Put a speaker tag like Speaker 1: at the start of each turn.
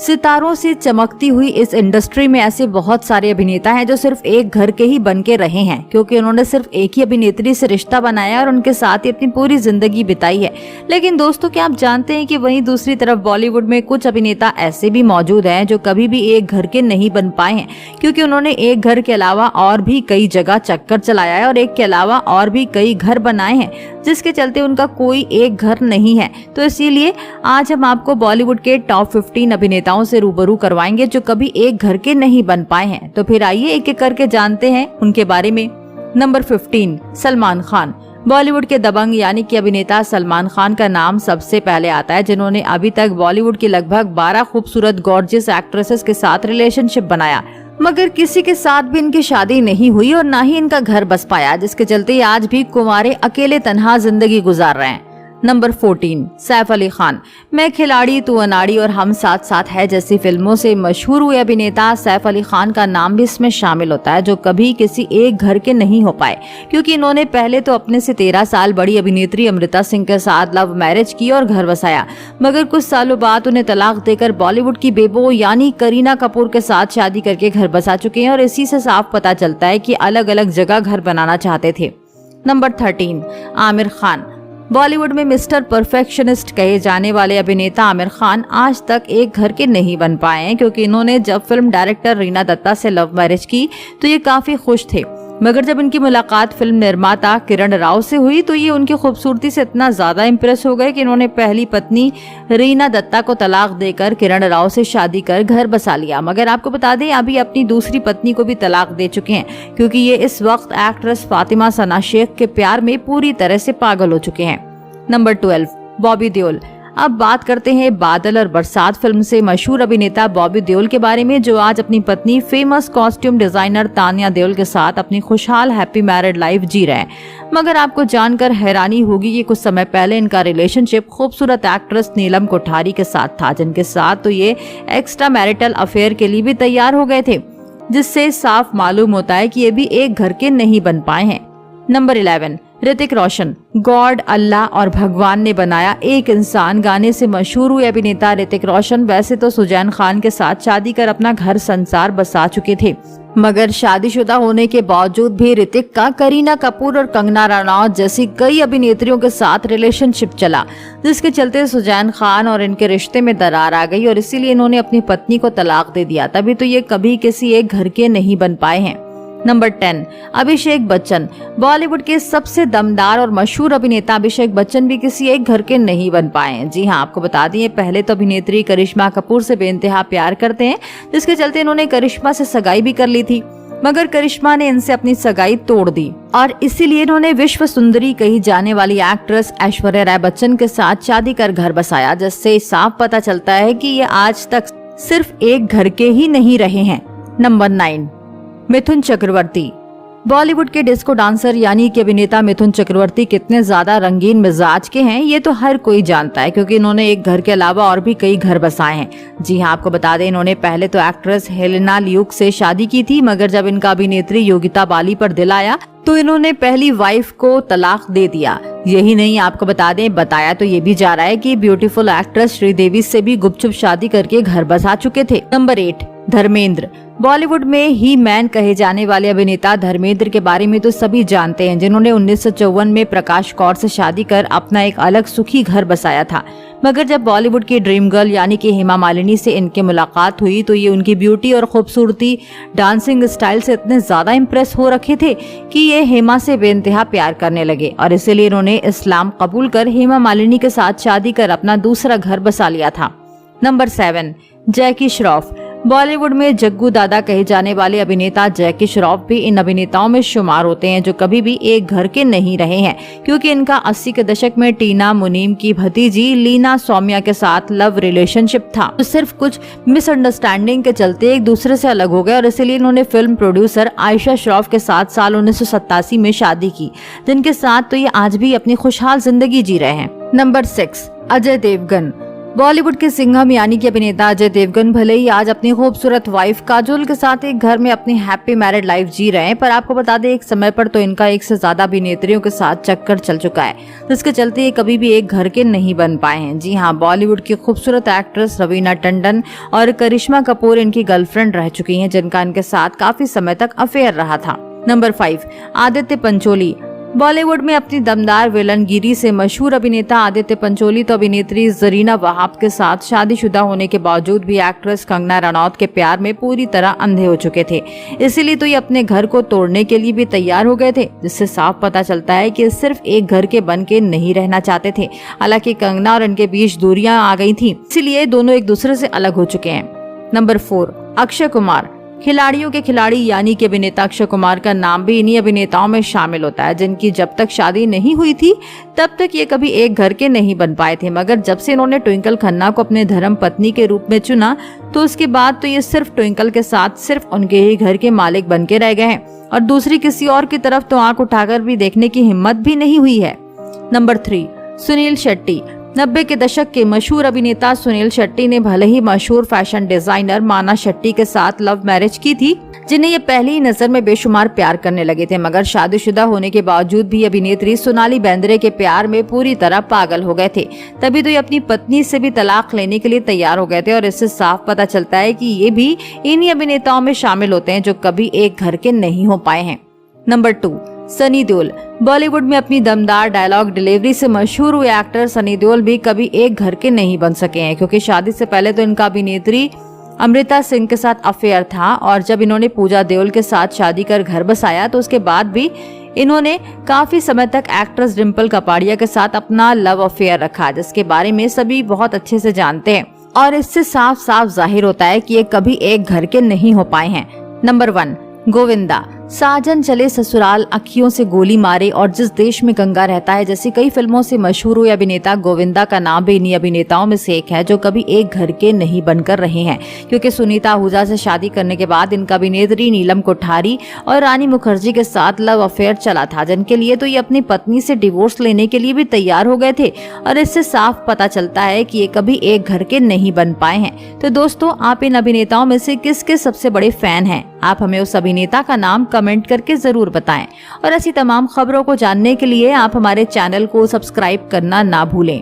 Speaker 1: सितारों से चमकती हुई इस इंडस्ट्री में ऐसे बहुत सारे अभिनेता हैं जो सिर्फ एक घर के ही बन के रहे हैं, क्योंकि उन्होंने सिर्फ एक ही अभिनेत्री से रिश्ता बनाया और उनके साथ ही अपनी पूरी जिंदगी बिताई है। लेकिन दोस्तों, क्या आप जानते हैं कि वहीं दूसरी तरफ बॉलीवुड में कुछ अभिनेता ऐसे भी मौजूद हैं जो कभी भी एक घर के नहीं बन पाए हैं, क्योंकि उन्होंने एक घर के अलावा और भी कई जगह चक्कर चलाया है और एक के अलावा और भी कई घर बनाए हैं, जिसके चलते उनका कोई एक घर नहीं है। तो इसीलिए आज हम आपको बॉलीवुड के टॉप 15 अभिनेताओं से रूबरू करवाएंगे जो कभी एक घर के नहीं बन पाए हैं। तो फिर आइए एक एक करके जानते हैं उनके बारे में। नंबर 15, सलमान खान। बॉलीवुड के दबंग यानी कि अभिनेता सलमान खान का नाम सबसे पहले आता है, जिन्होंने अभी तक बॉलीवुड की लगभग 12 खूबसूरत गॉर्जियस एक्ट्रेसेस के साथ रिलेशनशिप बनाया, मगर किसी के साथ भी इनकी शादी नहीं हुई और ना ही इनका घर बस पाया, जिसके चलते आज भी कुंवारे अकेले तन्हा जिंदगी गुजार रहे हैं। नंबर 14, सैफ अली खान। मैं खिलाड़ी तू अनाड़ी और हम साथ साथ है जैसी फिल्मों से मशहूर हुए अभिनेता सैफ अली खान का नाम भी इसमें शामिल होता है, जो कभी किसी एक घर के नहीं हो पाए, क्योंकि इन्होंने पहले तो अपने से 13 साल बड़ी अभिनेत्री अमृता सिंह के साथ लव मैरिज की और घर बसाया, मगर कुछ सालों बाद उन्हें तलाक देकर बॉलीवुड की बेबो यानी करीना कपूर के साथ शादी करके घर बसा चुके हैं और इसी से साफ पता चलता है कि अलग अलग जगह घर बनाना चाहते थे। नंबर 13, आमिर खान। बॉलीवुड में मिस्टर परफेक्शनिस्ट कहे जाने वाले अभिनेता आमिर खान आज तक एक घर के नहीं बन पाए हैं, क्योंकि इन्होंने जब फिल्म डायरेक्टर रीना दत्ता से लव मैरिज की तो ये काफी खुश थे, मगर जब इनकी मुलाकात फिल्म निर्माता किरण राव से हुई तो ये उनकी खूबसूरती से इतना ज्यादा इम्प्रेस हो गए कि इन्होंने पहली पत्नी रीना दत्ता को तलाक देकर किरण राव से शादी कर घर बसा लिया। मगर आपको बता दें, अभी अपनी दूसरी पत्नी को भी तलाक दे चुके हैं, क्योंकि ये इस वक्त एक्ट्रेस फातिमा सना शेख के प्यार में पूरी तरह से पागल हो चुके हैं। नंबर 12, बॉबी देओल। अब बात करते हैं बादल और बरसात फिल्म से मशहूर अभिनेता बॉबी देओल के बारे में, जो आज अपनी पत्नी famous costume designer Tania Deol के साथ अपनी खुशहाल हैप्पी मैरिड लाइफ जी रहे हैं। मगर आपको जानकर हैरानी होगी कि कुछ समय पहले इनका रिलेशनशिप खूबसूरत एक्ट्रेस नीलम कोठारी के साथ था, जिनके साथ तो ये एक्स्ट्रा मैरिटल अफेयर के लिए भी तैयार हो गए थे, जिससे साफ मालूम होता है कि ये भी एक घर के नहीं बन पाए हैं। नंबर 11, ऋतिक रोशन। गॉड, अल्लाह और भगवान ने बनाया एक इंसान गाने से मशहूर हुए अभिनेता ऋतिक रोशन वैसे तो सुजैन खान के साथ शादी कर अपना घर संसार बसा चुके थे, मगर शादीशुदा होने के बावजूद भी ऋतिक का करीना कपूर और कंगना रनौत जैसी कई अभिनेत्रियों के साथ रिलेशनशिप चला, जिसके चलते सुजैन खान और इनके रिश्ते में दरार आ गई और इसीलिए इन्होंने अपनी पत्नी को तलाक दे दिया। तभी तो ये कभी किसी एक घर के नहीं बन पाए हैं। नंबर 10, अभिषेक बच्चन। बॉलीवुड के सबसे दमदार और मशहूर अभिनेता अभिषेक बच्चन भी किसी एक घर के नहीं बन पाए। जी हाँ, आपको बता दिए, पहले तो अभिनेत्री करिश्मा कपूर से बेइंतहा प्यार करते हैं, जिसके चलते इन्होंने करिश्मा से सगाई भी कर ली थी, मगर करिश्मा ने इनसे अपनी सगाई तोड़ दी और इसीलिए इन्होंने विश्व सुंदरी कही जाने वाली एक्ट्रेस ऐश्वर्या राय बच्चन के साथ शादी कर घर बसाया, जिससे साफ पता चलता है कि ये आज तक सिर्फ एक घर के ही नहीं रहे हैं। नंबर 9, मिथुन चक्रवर्ती। बॉलीवुड के डिस्को डांसर यानी कि अभिनेता मिथुन चक्रवर्ती कितने ज्यादा रंगीन मिजाज के हैं ये तो हर कोई जानता है, क्योंकि इन्होंने एक घर के अलावा और भी कई घर बसाए हैं। जी हाँ, आपको बता दें, इन्होंने पहले तो एक्ट्रेस हेलेना लियूक से शादी की थी, मगर जब इनका अभिनेत्री योगिता बाली पर दिल आया तो इन्होंने पहली वाइफ को तलाक दे दिया। यही नहीं, आपको बता दें, बताया तो ये भी जा रहा है कि ब्यूटीफुल एक्ट्रेस श्रीदेवी से भी गुपचुप शादी करके घर बसा चुके थे। नंबर 8, धर्मेंद्र। बॉलीवुड में ही मैन कहे जाने वाले अभिनेता धर्मेंद्र के बारे में तो सभी जानते हैं, जिन्होंने 1954 में प्रकाश कौर से शादी कर अपना एक अलग सुखी घर बसाया था। मगर जब बॉलीवुड की ड्रीम गर्ल यानी कि हेमा मालिनी से इनकी मुलाकात हुई तो ये उनकी ब्यूटी और खूबसूरती, डांसिंग स्टाइल से इतने ज्यादा इम्प्रेस हो रखे थे कि ये हेमा से बेइंतहा प्यार करने लगे और इसीलिए इन्होंने इस्लाम कबूल कर हेमा मालिनी के साथ शादी कर अपना दूसरा घर बसा लिया था। नंबर 7, जैकी श्रॉफ। बॉलीवुड में जग्गू दादा कहे जाने वाले अभिनेता जैकी श्रॉफ भी इन अभिनेताओं में शुमार होते हैं जो कभी भी एक घर के नहीं रहे हैं, क्योंकि इनका 80 के दशक में टीना मुनीम की भतीजी लीना सौम्या के साथ लव रिलेशनशिप था, तो सिर्फ कुछ मिसअंडरस्टैंडिंग के चलते एक दूसरे से अलग हो गए और इसीलिए इन्होंने फिल्म प्रोड्यूसर आयशा श्रॉफ के साथ साल 1987 में शादी की, जिनके साथ तो ये आज भी अपनी खुशहाल जिंदगी जी रहे हैं। नंबर 6, अजय देवगन। बॉलीवुड के सिंघम यानी कि अभिनेता अजय देवगन भले ही आज अपनी खूबसूरत वाइफ काजोल के साथ एक घर में अपनी हैप्पी मैरिड लाइफ जी रहे हैं, पर आपको बता दें एक समय पर तो इनका एक से ज्यादा अभिनेत्रियों के साथ चक्कर चल चुका है, जिसके चलते ये कभी भी एक घर के नहीं बन पाए हैं। जी हाँ, बॉलीवुड की खूबसूरत एक्ट्रेस रवीना टंडन और करिश्मा कपूर इनकी गर्लफ्रेंड रह चुकी है, जिनका इनके साथ काफी समय तक अफेयर रहा था। नंबर 5, आदित्य पंचोली। बॉलीवुड में अपनी दमदार विलनगिरी से मशहूर अभिनेता आदित्य पंचोली तो अभिनेत्री जरीना वहाब के साथ शादीशुदा होने के बावजूद भी एक्ट्रेस कंगना रनौत के प्यार में पूरी तरह अंधे हो चुके थे। इसीलिए तो ये अपने घर को तोड़ने के लिए भी तैयार हो गए थे, जिससे साफ पता चलता है कि सिर्फ एक घर के बन के नहीं रहना चाहते थे। हालांकि कंगना और इनके बीच दूरियां आ गई थी, इसीलिए दोनों एक दूसरे से अलग हो चुके हैं। नंबर 4, अक्षय कुमार। खिलाड़ियों के खिलाड़ी यानी कि अभिनेता अक्षय कुमार का नाम भी इन्हीं अभिनेताओं में शामिल होता है, जिनकी जब तक शादी नहीं हुई थी तब तक ये कभी एक घर के नहीं बन पाए थे। मगर जब से इन्होंने ट्विंकल खन्ना को अपने धर्म पत्नी के रूप में चुना, तो उसके बाद तो ये सिर्फ ट्विंकल के साथ सिर्फ उनके ही घर के मालिक बन के रह गए हैं और दूसरी किसी और की तरफ तो आंख उठाकर भी देखने की हिम्मत भी नहीं हुई है। नंबर 3, सुनील शेट्टी। 90 के दशक के मशहूर अभिनेता सुनील शेट्टी ने भले ही मशहूर फैशन डिजाइनर माना शेट्टी के साथ लव मैरिज की थी, जिन्हें ये पहली नजर में बेशुमार प्यार करने लगे थे। मगर शादीशुदा होने के बावजूद भी अभिनेत्री सोनाली बेंद्रे के प्यार में पूरी तरह पागल हो गए थे। तभी तो ये अपनी पत्नी से भी तलाक लेने के लिए तैयार हो गए थे और इससे साफ पता चलता है कि ये भी इन्हीं अभिनेताओं में शामिल होते हैं जो कभी एक घर के नहीं हो पाए हैं। नंबर 2, सनी देओल। बॉलीवुड में अपनी दमदार डायलॉग डिलीवरी से मशहूर हुए एक्टर सनी देओल भी कभी एक घर के नहीं बन सके हैं, क्योंकि शादी से पहले तो इनका अभिनेत्री अमृता सिंह के साथ अफेयर था और जब इन्होंने पूजा देओल के साथ शादी कर घर बसाया तो उसके बाद भी इन्होंने काफी समय तक एक्ट्रेस डिम्पल कपाड़िया के साथ अपना लव अफेयर रखा, जिसके बारे में सभी बहुत अच्छे से जानते हैं और इससे साफ साफ जाहिर होता है कि ये कभी एक घर के नहीं हो पाए हैं। नंबर 1, गोविंदा। साजन चले ससुराल, अखियों से गोली मारे और जिस देश में गंगा रहता है जैसी कई फिल्मों से मशहूर हुए अभिनेता गोविंदा का नाम भी इन्हीं अभिनेताओं में से एक है जो कभी एक घर के नहीं बनकर रहे हैं, क्योंकि सुनीता आहूजा से शादी करने के बाद इनका अभिनेत्री नीलम कोठारी और रानी मुखर्जी के साथ लव अफेयर चला था, जिनके लिए तो ये अपनी पत्नी से डिवोर्स लेने के लिए भी तैयार हो गए थे और इससे साफ पता चलता है कि ये कभी एक घर के नहीं बन पाए हैं। तो दोस्तों, आप इन अभिनेताओं में से किसके सबसे बड़े फैन हैं? आप हमें उस अभिनेता का नाम कमेंट करके जरूर बताएं और ऐसी तमाम खबरों को जानने के लिए आप हमारे चैनल को सब्सक्राइब करना ना भूलें।